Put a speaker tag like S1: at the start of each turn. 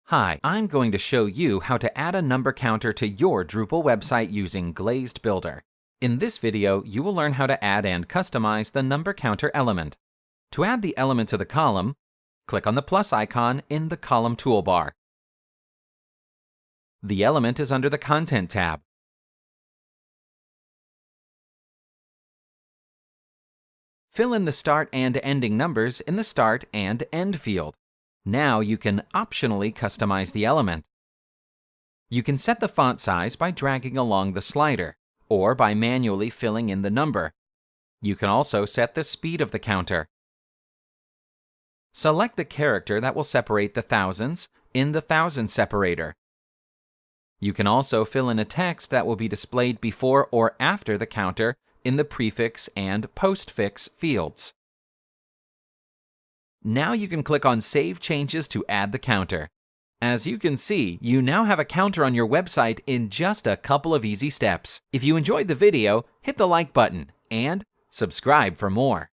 S1: Hi, I'm going to show you how to add a number counter to your Drupal website using Glazed Builder. In this video, you will learn how to add and customize the number counter element. To add the element to the column, click on the plus icon in the column toolbar. The element is under the Content tab. Fill in the start and ending numbers in the Start and End field. Now you can optionally customize the element. You can set the font size by dragging along the slider, or by manually filling in the number. You can also set the speed of the counter. Select the character that will separate the thousands in the thousand separator. You can also fill in a text that will be displayed before or after the counter in the prefix and postfix fields. Now you can click on Save Changes to add the counter. As you can see, you now have a counter on your website in just a couple of easy steps. If you enjoyed the video, hit the like button and subscribe for more.